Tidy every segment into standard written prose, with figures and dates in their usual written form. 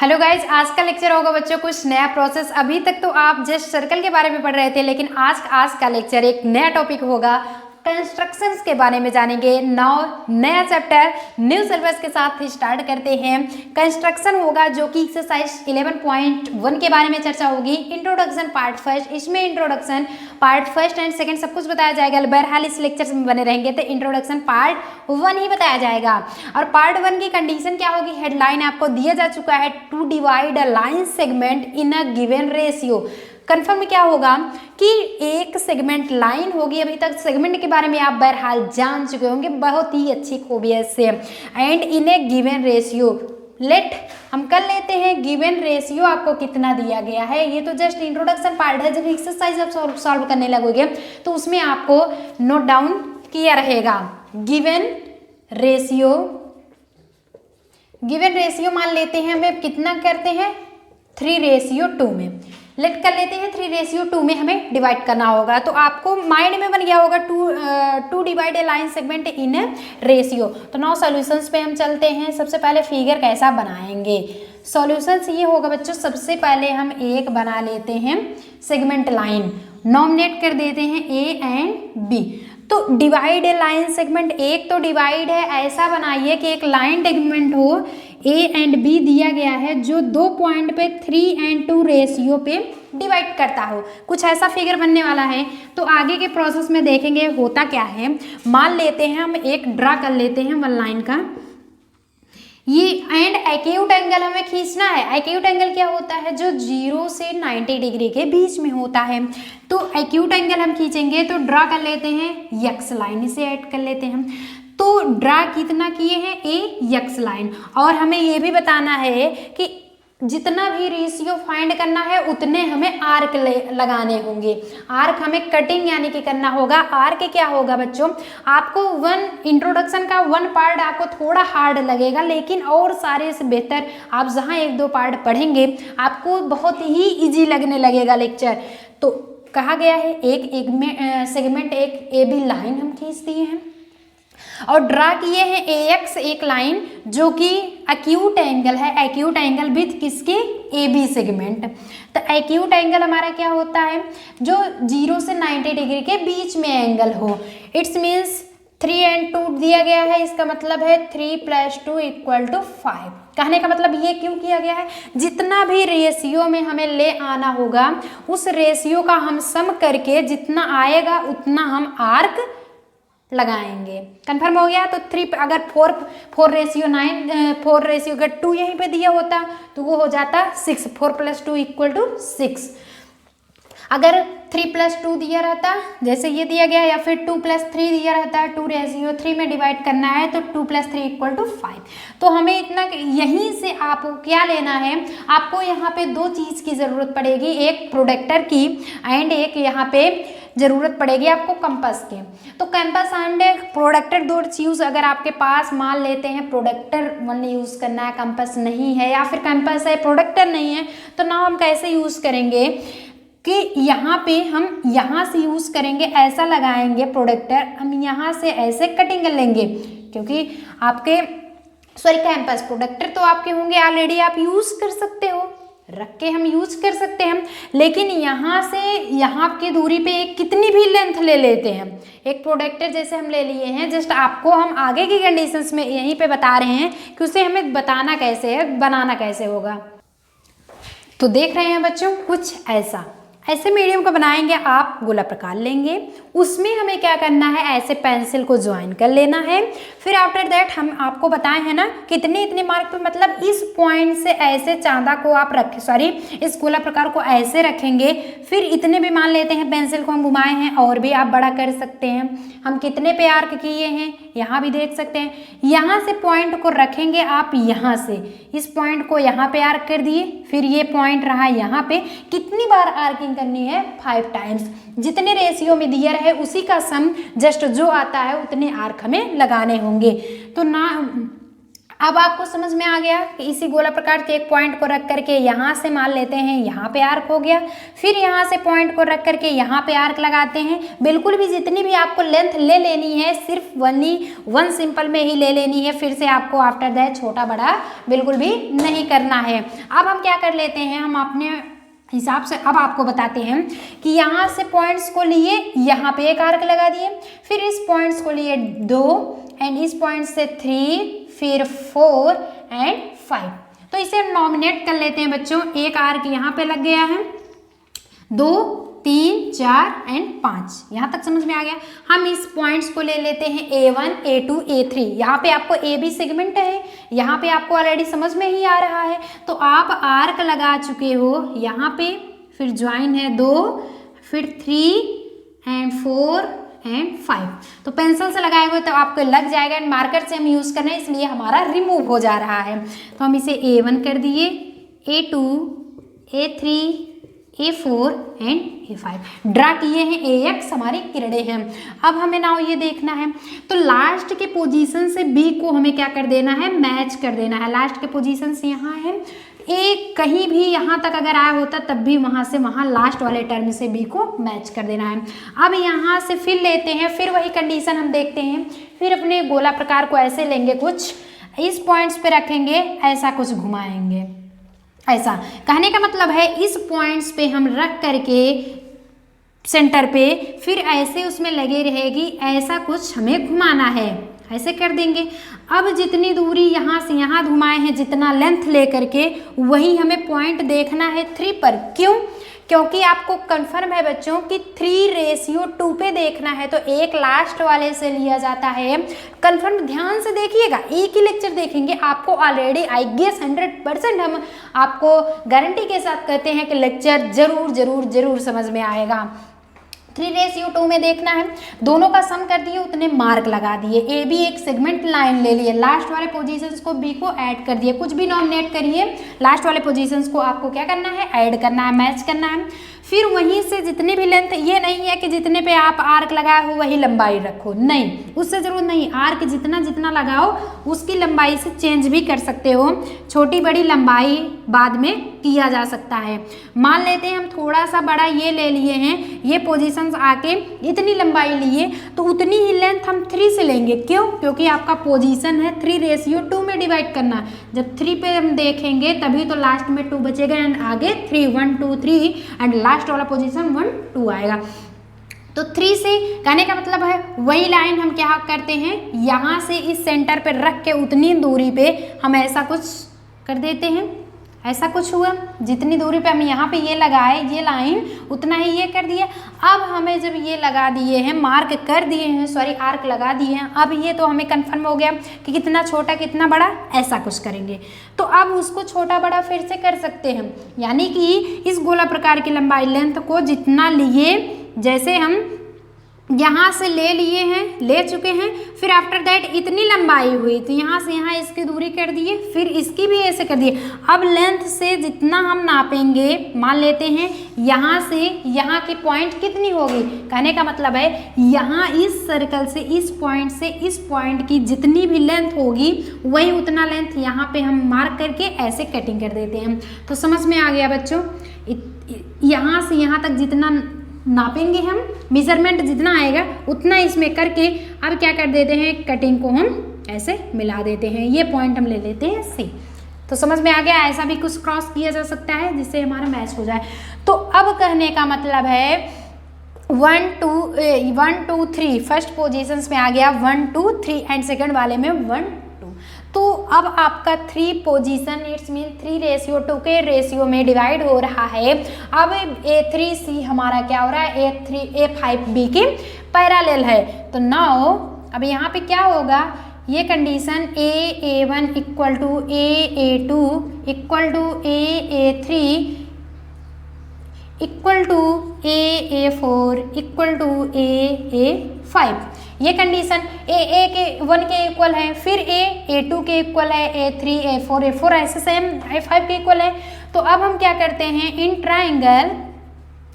Hello guys, आज का lecture होगा बच्चों कुछ नया प्रोसेस। अभी तक तो आप जस्ट सर्कल के बारे में पढ़ रहे थे, लेकिन आज का लेक्चर एक नया टॉपिक होगा। कंस्ट्रक्शंस के बारे में जानेंगे। नया चैप्टर न्यू सिलेबस के साथ स्टार्ट करते हैं। कंस्ट्रक्शन होगा जो कि एक्सरसाइज 11.1 के बारे में चर्चा होगी। इंट्रोडक्शन पार्ट फर्स्ट, इसमें introduction part first and second सब कुछ बताया जाएगा। बहरहाल इस लेक्चर में बने रहेंगे तो इंट्रोडक्शन पार्ट 1 ही बताया जाएगा। और पार्ट 1 की कंडीशन क्या होगी, हेडलाइन आपको दिया जा चुका है, to divide a line segment in a given ratio. Confirm में क्या होगा कि एक सेगमेंट लाइन होगी। अभी तक सेगमेंट के बारे में आप बहरहाल जान चुके होंगे बहुत ही अच्छी खूबियत से। And in a given ratio, let हम कर लेते हैं गिवन रेशियो आपको कितना दिया गया है। ये तो जस्ट इंट्रोडक्शन पार्ट है। जब एक्सरसाइज आप सॉल्व करने लगोगे तो उसमें आपको नोट डाउन किया रहेगा। गिवन रेशियो मान लेते हैं हमें कितना करते हैं 3:2 में। लेट कर लेते हैं 3:2 में हमें डिवाइड करना होगा। तो आपको माइंड में बन गया होगा to divide a line segment in ratio. तो नाउ सॉल्यूशंस पे हम चलते हैं। सबसे पहले फिगर कैसा बनाएंगे। सॉल्यूशंस ये होगा बच्चों, सबसे पहले हम एक बना लेते हैं सेगमेंट लाइन, नॉमिनेट कर देते हैं ए एंड बी। तो डिवाइड ए लाइन सेगमेंट, एक तो डिवाइड है, ऐसा बनाइए कि एक लाइन सेगमेंट हो, ए एंड बी दिया गया है जो 2 पॉइंट पे 3:2 रेशियो पे डिवाइड करता हो। कुछ ऐसा फिगर बनने वाला है। तो आगे के प्रोसेस में देखेंगे होता क्या है। मान लेते हैं हम एक ड्रा कर लेते हैं वन लाइन का, ये एंड एक्यूट एंगल हमें खींचना है। एक्यूट एंगल क्या होता है, जो 0 से 90 डिग्री के बीच में होता है। तो एक्यूट एंगल हम खींचेंगे तो ड्रा कर लेते हैं यक्स लाइन, इसे ऐड कर लेते हैं हम। तो ड्रा कितना किए हैं, ए यक्स लाइन। और हमें ये भी बताना है कि जितना भी रेशियो फाइंड करना है उतने हमें आर्क लगाने होंगे। आर्क हमें कटिंग यानी कि करना होगा। आर्क क्या होगा बच्चों, आपको इंट्रोडक्शन का 1 पार्ट आपको थोड़ा हार्ड लगेगा, लेकिन और सारे से बेहतर आप जहाँ 1-2 पार्ट पढ़ेंगे आपको बहुत ही इजी लगने लगेगा लेक्चर। तो कहा गया है एक सेगमेंट एक ए बी लाइन हम खींच दिए हैं और ड्रा किए हैं AX एक लाइन जो कि एक्यूट एंगल है। एक्यूट एंगल विथ किसके, AB सेगमेंट। तो एक्यूट एंगल हमारा क्या होता है, जो 0 से 90 डिग्री के बीच में एंगल हो। इट्स मीन्स 3:2 दिया गया है, इसका मतलब है 3 + 2 = 5। कहने का मतलब ये क्यों किया गया है, जितना भी रेशियो में हमें ले आना होगा उस रेशियो का हम सम करके जितना आएगा उतना हम आर्क लगाएंगे। कंफर्म हो गया। तो 3 अगर 4:2 यहीं पे दिया होता तो वो हो जाता 6, 4 + 2 = 6। अगर 3 + 2 दिया रहता जैसे ये दिया गया, या फिर 2 + 3 दिया रहता, 2:3 में डिवाइड करना है तो 2 + 3 = 5। तो हमें इतना, यहीं से आपको क्या लेना है, आपको यहाँ पे 2 चीज़ की ज़रूरत पड़ेगी, एक प्रोडक्टर की एंड एक यहाँ पे ज़रूरत पड़ेगी आपको कंपास की। तो कंपास एंड प्रोडक्टर 2 चीज़ अगर आपके पास, मान लेते हैं प्रोडक्टर 1 यूज़ करना है, कंपास नहीं है, या फिर कंपास है प्रोडक्टर नहीं है, तो ना हम कैसे यूज़ करेंगे कि यहाँ पे हम यहाँ से यूज़ करेंगे, ऐसा लगाएंगे प्रोडक्टर, हम यहाँ से ऐसे कटिंग कर लेंगे, क्योंकि आपके कैंपस प्रोडक्टर तो आपके होंगे ऑलरेडी, आप यूज़ कर सकते हो, रख के हम यूज कर सकते हैं। लेकिन यहाँ से यहाँ की दूरी पे एक कितनी भी लेंथ ले लेते हैं, एक प्रोडक्टर जैसे हम ले लिए हैं, जस्ट आपको हम आगे की कंडीशंस में यहीं पे बता रहे हैं कि उसे हमें बताना कैसे है, बनाना कैसे होगा। तो देख रहे हैं बच्चों, कुछ ऐसे मीडियम को बनाएंगे आप, गोला प्रकार लेंगे, उसमें हमें क्या करना है, ऐसे पेंसिल को ज्वाइन कर लेना है। फिर आफ्टर दैट हम आपको बताए हैं ना कितने इतने मार्क पे, मतलब इस पॉइंट से ऐसे चांदा को आप इस गोला प्रकार को ऐसे रखेंगे। फिर इतने भी मान लेते हैं, पेंसिल को हम घुमाए हैं, और भी आप बड़ा कर सकते हैं। हम कितने पे आर्क किए हैं यहाँ भी देख सकते हैं। यहाँ से पॉइंट को रखेंगे आप, यहाँ से इस पॉइंट को यहाँ पे आर्क कर दिए, फिर ये पॉइंट रहा यहाँ पे। कितनी बार आर्किंग करनी है, 5 टाइम्स। जितने रेशियो में दिया है उसी का सम जस्ट जो आता है उतने आर्क हमें लगाने होंगे। तो ना अब आपको समझ में आ गया कि इसी गोला प्रकार के एक पॉइंट को रख करके यहाँ से मान लेते हैं, यहाँ पे आर्क हो गया, फिर यहाँ से पॉइंट को रख करके यहाँ पे आर्क लगाते हैं। बिल्कुल भी जितनी भी आपको लेंथ ले लेनी है सिर्फ वन सिंपल में ही ले लेनी है, फिर से आपको आफ्टर दैट छोटा बड़ा बिल्कुल भी नहीं करना है। अब हम क्या कर लेते हैं, हम अपने हिसाब से अब आपको बताते हैं कि यहाँ से पॉइंट्स को लिए यहाँ पे एक आर्क लगा दिए, फिर इस पॉइंट्स को लिए 2 एंड इस पॉइंट से 3, फिर 4 एंड 5। तो इसे नॉमिनेट कर लेते हैं बच्चों। एक आर्क यहाँ पे लग गया है, 2, 3, 4 एंड 5। यहाँ तक समझ में आ गया। हम इस पॉइंट्स को ले लेते हैं A1, A2, A3। यहाँ पे आपको AB सेगमेंट है, यहाँ पे आपको ऑलरेडी समझ में ही आ रहा है। तो आप आर्क लगा चुके हो यहाँ पे, फिर ज्वाइन है 2, फिर 3 एंड 4 एंड 5। तो पेंसिल से लगाए हुए तो आपको लग जाएगा, एंड मार्कर से हम यूज़ करना है इसलिए हमारा रिमूव हो जा रहा है। तो हम इसे A1 कर दिए, A2, A3, A4 and A5 draw किए हैं। AX हमारी किरणें हैं। अब हमें नाउ ये देखना है, तो लास्ट के पोजीशन से B को हमें क्या कर देना है, मैच कर देना है। लास्ट के पोजीशन से यहाँ है, एक कहीं भी यहाँ तक अगर आया होता तब भी वहाँ से वहाँ लास्ट वाले टर्म से B को मैच कर देना है। अब यहाँ से फिर लेते हैं, फिर वही कंडीशन हम देखते हैं, फिर अपने गोला प्रकार को ऐसे लेंगे, कुछ इस पॉइंट्स पे रखेंगे, ऐसा कुछ घुमाएंगे। ऐसा कहने का मतलब है इस पॉइंट्स पे हम रख करके सेंटर पे, फिर ऐसे उसमें लगे रहेगी, ऐसा कुछ हमें घुमाना है, ऐसे कर देंगे। अब जितनी दूरी यहाँ से यहाँ घुमाए हैं, जितना लेंथ ले करके, वही हमें पॉइंट देखना है 3 पर। क्यों? क्योंकि आपको कंफर्म है बच्चों कि 3:2 पे देखना है, तो एक लास्ट वाले से लिया जाता है। कंफर्म ध्यान से देखिएगा, एक ही लेक्चर देखेंगे, आपको ऑलरेडी आई गेस 100% हम आपको गारंटी के साथ कहते हैं कि लेक्चर जरूर जरूर जरूर समझ में आएगा। 3:2 में देखना है, दोनों का सम कर दिए, उतने मार्क लगा दिए। ए बी एक सेगमेंट लाइन ले लिए, लास्ट वाले पोजीशंस को बी को ऐड कर दिए, कुछ भी नॉमिनेट करिए, लास्ट वाले पोजीशंस को आपको क्या करना है, ऐड करना है, मैच करना है। फिर वहीं से जितनी भी लेंथ, ये नहीं है कि जितने पे आप आर्क लगाए हो वही लंबाई रखो, नहीं, उससे जरूरत नहीं। आर्क जितना जितना लगाओ उसकी लंबाई से चेंज भी कर सकते हो, छोटी बड़ी लंबाई बाद में किया जा सकता है। मान लेते हैं हम थोड़ा सा बड़ा ये ले लिए हैं, ये पोजीशंस आके इतनी लंबाई लिए, तो उतनी ही लेंथ हम 3 से लेंगे। क्यों? क्योंकि आपका पोजीशन है 3:2 में डिवाइड करना। जब 3 पे हम देखेंगे तभी तो लास्ट में 2 बचेगा, एंड आगे 3, 1, 2, 3 एंड लास्ट वाला पोजीशन 1, 2 आएगा। तो 3 से कहने का मतलब है वही लाइन हम क्या करते हैं, यहाँ से इस सेंटर पे रख के उतनी दूरी पे हम ऐसा कुछ कर देते हैं। ऐसा कुछ हुआ, जितनी दूरी पे हम यहाँ पे ये लगाए, ये लाइन, उतना ही ये कर दिया। अब हमें जब ये लगा दिए हैं, मार्क कर दिए हैं, सॉरी आर्क लगा दिए हैं, अब ये तो हमें कंफर्म हो गया कि कितना छोटा कितना बड़ा, ऐसा कुछ करेंगे। तो अब उसको छोटा बड़ा फिर से कर सकते हैं, यानी कि इस गोला प्रकार की लंबाई लेंथ को जितना लिए, जैसे हम यहाँ से ले लिए हैं, ले चुके हैं, फिर आफ्टर दैट इतनी लंबाई हुई तो यहाँ से यहाँ इसकी दूरी कर दिए, फिर इसकी भी ऐसे कर दिए। अब लेंथ से जितना हम नापेंगे, मान लेते हैं यहाँ से यहाँ की पॉइंट कितनी होगी, कहने का मतलब है यहाँ इस सर्कल से इस पॉइंट की जितनी भी लेंथ होगी वही उतना लेंथ यहाँ पे हम मार्क करके ऐसे कटिंग कर देते हैं। तो समझ में आ गया बच्चों, यहाँ से यहाँ तक जितना नापेंगे हम, मेजरमेंट जितना आएगा उतना इसमें करके अब क्या कर देते हैं, कटिंग को हम ऐसे मिला देते हैं। ये पॉइंट हम ले लेते हैं C। तो समझ में आ गया, ऐसा भी कुछ क्रॉस किया जा सकता है जिससे हमारा मैच हो जाए। तो अब कहने का मतलब है 1, 2, 3 फर्स्ट पोजीशंस में आ गया 1, 2, 3 एंड सेकंड वाले में 1, 2। तो अब आपका 3 पोजीशन, इट्स मीन 3:2 के रेशियो में डिवाइड हो रहा है। अब A3C हमारा क्या हो रहा है, A5B के पैरेलल है। तो नाउ अब यहाँ पे क्या होगा, ये condition A1 equal to A2 equal to A3 equal to A4 equal to A5, ये कंडीशन A1 के इक्वल है, फिर A2 के इक्वल है, A3, A4 ऐसे सेम A5 के इक्वल है। तो अब हम क्या करते हैं, इन ट्राइंगल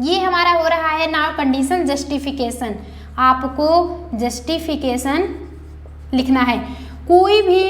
ये हमारा हो रहा है नाउ कंडीशन जस्टिफिकेशन। आपको जस्टिफिकेशन लिखना है। कोई भी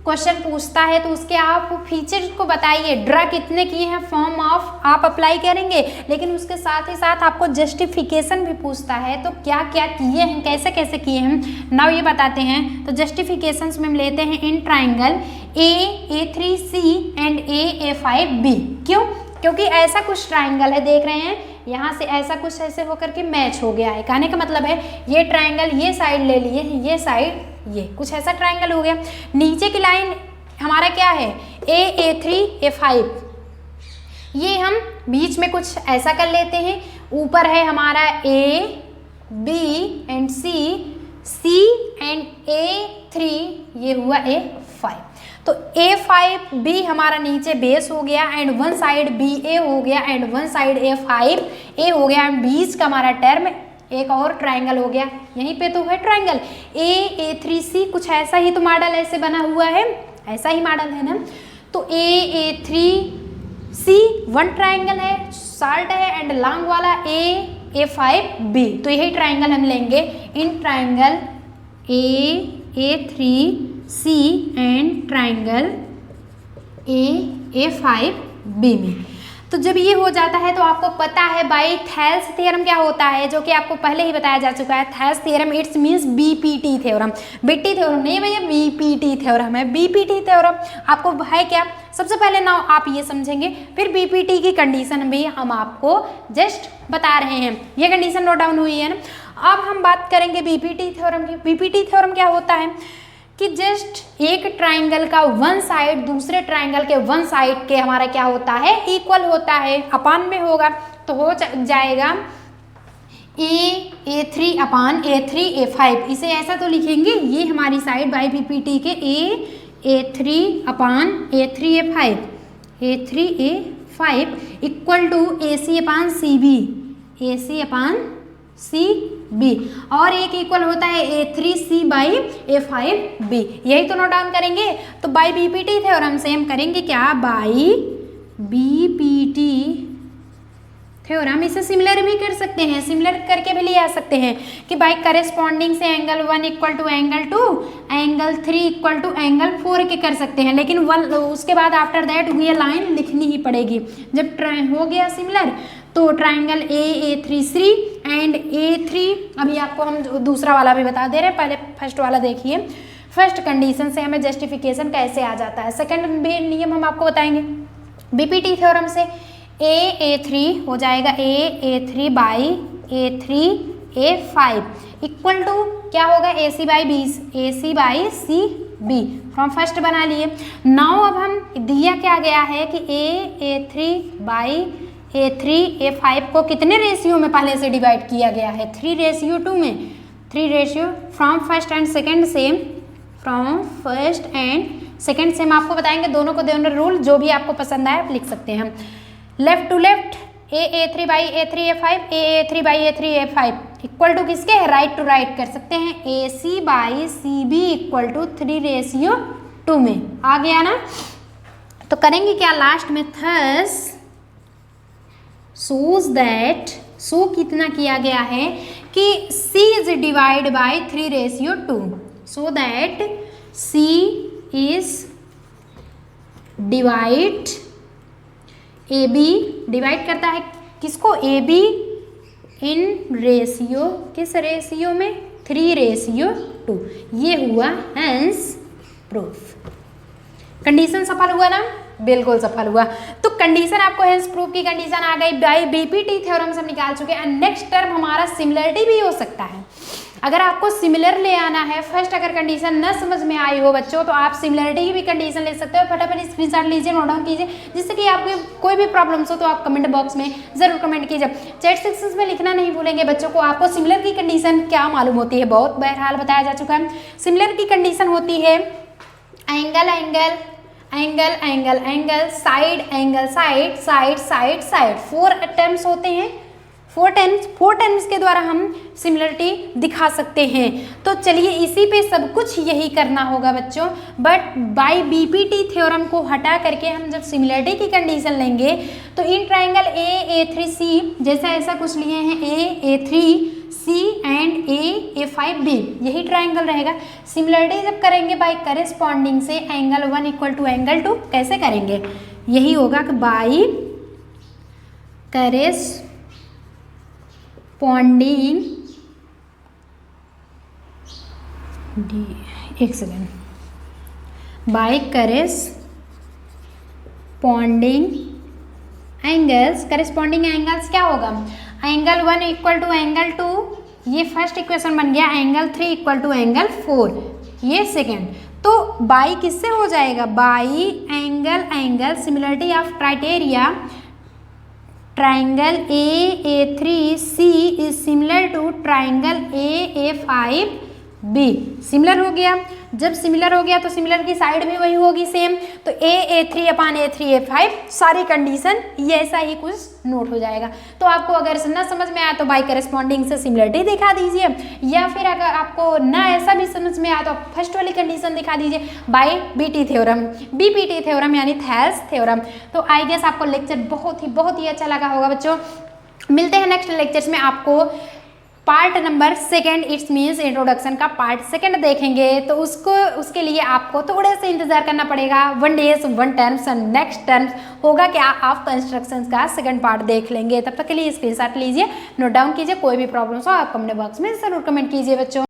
क्वेश्चन पूछता है तो उसके आप फीचर्स को बताइए, ड्रा कितने किए हैं, फॉर्म ऑफ आप अप्लाई करेंगे, लेकिन उसके साथ ही साथ आपको जस्टिफिकेशन भी पूछता है तो क्या क्या किए हैं, कैसे कैसे किए हैं, नाउ ये बताते हैं। तो जस्टिफिकेशंस में हम लेते हैं in triangle A3C and A5B। क्यों? क्योंकि ऐसा कुछ ट्राइंगल है, देख रहे हैं यहाँ से ऐसा कुछ ऐसे होकर के मैच हो गया है। कहने का मतलब है ये ट्राइंगल ये साइड ले लिए, ये साइड ये कुछ ऐसा ट्राइंगल हो गया। नीचे की लाइन हमारा क्या है A3 A5, ये हम बीच में कुछ ऐसा कर लेते हैं। ऊपर है हमारा A B and C, C and A3, ये हुआ A5। तो A5B हमारा नीचे बेस हो गया एंड वन साइड BA हो गया एंड वन साइड A5A हो गया एंड बीच का हमारा टर्म एक और ट्राइंगल हो गया। यहीं पे तो है ट्राइंगल A3C, कुछ ऐसा ही तो मॉडल ऐसे बना हुआ है, ऐसा ही मॉडल है ना। तो A3C वन ट्राइंगल है, शॉर्ट है एंड लॉन्ग वाला A5B। तो यही ट्राइंगल हम लेंगे in triangle A3C and triangle A5B में। तो जब ये हो जाता है तो आपको पता है बाई थेल्स थ्योरम क्या होता है, जो कि आपको पहले ही बताया जा चुका है। Thales theorem it's means BPT theorem, BT theorem नहीं भैया, बीपीटी थ्योरम है। बीपीटी थ्योरम आपको है क्या, सबसे पहले ना आप ये समझेंगे, फिर बीपीटी की कंडीशन भी हम आपको जस्ट बता रहे हैं, ये कंडीशन नोट डाउन हुई है ना। अब हम बात करेंगे बीपीटी थ्योरम की। बीपीटी थ्योरम क्या होता है कि जस्ट एक ट्राइंगल का वन साइड दूसरे ट्राइंगल के वन साइड के हमारा क्या होता है इक्वल होता है, अपान में होगा तो हो जाएगा A3 अपान A3 A5। इसे ऐसा तो लिखेंगे, ये हमारी साइड बाई बीपीटी के A3 upon A3 A5 equal to AC upon CB, AC upon CB, और एक इक्वल होता है A3C बाई A5B। यही तो नोट डाउन करेंगे। तो बाई बीपीटी थ्योरम से हम करेंगे क्या, बाई बीपीटी थ्योरम, इसे सिमिलर भी कर सकते हैं, सिमिलर करके भी ले आ सकते हैं कि बाई करेस्पॉन्डिंग से angle 1 equal to angle 2, angle 3 equal to angle 4 के कर सकते हैं। लेकिन उसके बाद आफ्टर दैट ये लाइन लिखनी ही पड़ेगी। जब हो गया सिमिलर तो ट्राइंगल A3C एंड A3, अभी आपको हम दूसरा वाला भी बता दे रहे हैं, पहले फर्स्ट वाला देखिए। फर्स्ट कंडीशन से हमें जस्टिफिकेशन कैसे आ जाता है, सेकंड भी नियम हम आपको बताएंगे। बीपीटी थ्योरम से A3 हो जाएगा A3 by A3 A5 equal to क्या होगा AC by CB। From first बना लिए। नाउ अब हम दिया क्या गया है कि A3 बाई A3 A5 को कितने रेशियो में पहले से डिवाइड किया गया है, 3:2 में, 3 from first and second same, from first and second same आपको बताएंगे। दोनों को दोनों रूल जो भी आपको पसंद आए आप लिख सकते हैं हम। Left to left A3 by A3 A5, A3 by A3 A5 equal to किसके, राइट टू राइट कर सकते हैं, AC by CB equal to 3:2 में। आ गया ना। तो करेंगे क्या लास्ट में, थस shows that, शो कितना किया गया है कि C is divided by 3:2, so that C is divide AB divide करता है किसको, AB इन रेशियो, किस रेशियो में, 3:2। ये हुआ हेंस प्रूफ। कंडीशन सफल हुआ ना, बिल्कुल सफल हुआ। तो कंडीशन आपको हेंस प्रूफ की कंडीशन आ गई, बाई बीपीटी थ्योरम से हम निकाल चुके हैं। नेक्स्ट टर्म हमारा सिमिलरिटी भी हो सकता है। अगर आपको सिमिलर ले आना है, फर्स्ट अगर कंडीशन न समझ में आई हो बच्चों तो आप सिमिलरिटी की भी कंडीशन ले सकते हो। फटाफट स्क्रीनशॉट लीजिए, नोट डाउन कीजिए, जिससे कि आपको कोई भी प्रॉब्लम्स हो तो आप कमेंट बॉक्स में जरूर कमेंट कीजिए। चैट सेक्शन में लिखना नहीं भूलेंगे बच्चों को आपको सिमिलर की कंडीशन क्या मालूम होती है, बहुत बहरहाल बताया जा चुका है। सिमिलर की कंडीशन होती है angle angle angle angle angle, side angle side, side side side, 4 terms होते हैं, 4 टर्म्स के द्वारा हम सिमिलरिटी दिखा सकते हैं। तो चलिए इसी पे सब कुछ यही करना होगा बच्चों। बट बाय बीपीटी थ्योरम को हटा करके हम जब सिमिलरिटी की कंडीशन लेंगे तो इन ट्राइंगल A3C जैसा ऐसा कुछ लिए हैं, A3 C and A 5 B, यही ट्राइंगल रहेगा। सिमिलरिटी जब करेंगे बाय करेस्पॉन्डिंग से एंगल 1 इक्वल टू एंगल 2 कैसे करेंगे, यही होगा कि बाई करेस्पॉन्डिंग एक second, by corresponding angles, corresponding angles क्या होगा, एंगल 1 इक्वल टू एंगल 2, ये फर्स्ट इक्वेशन बन गया, एंगल 3 इक्वल टू एंगल 4, ये सेकेंड। तो बाई किससे हो जाएगा, by angle similarity of criteria triangle A3C is similar to triangle A5 B, similar हो गया। जब सिमिलर हो गया तो सिमिलर की साइड भी वही होगी सेम, तो A3 अपान A3 A5 सारी कंडीशन ये ऐसा ही कुछ नोट हो जाएगा। तो आपको अगर ना समझ में आया तो बाई करेस्पॉन्डिंग से सिमिलरिटी दिखा दीजिए, या फिर अगर आपको ना ऐसा भी समझ में आया तो आप फर्स्ट वाली कंडीशन दिखा दीजिए by BT theorem, BPT theorem यानी थेल्स थ्योरम। तो आई गेस आपको लेक्चर बहुत ही अच्छा लगा होगा बच्चों। मिलते हैं नेक्स्ट लेक्चर्स में, आपको part number 2 it's means introduction का पार्ट 2 देखेंगे। तो उसके लिए आपको थोड़े से इंतजार करना पड़ेगा, 1 days 1 terms and next terms होगा क्या, आप कंस्ट्रक्शंस का 2nd पार्ट देख लेंगे। तब तक के लिए स्क्रीनशॉट लीजिए, नोट डाउन कीजिए, कोई भी प्रॉब्लम्स हो आप कमेंट बॉक्स में जरूर कमेंट कीजिए बच्चों।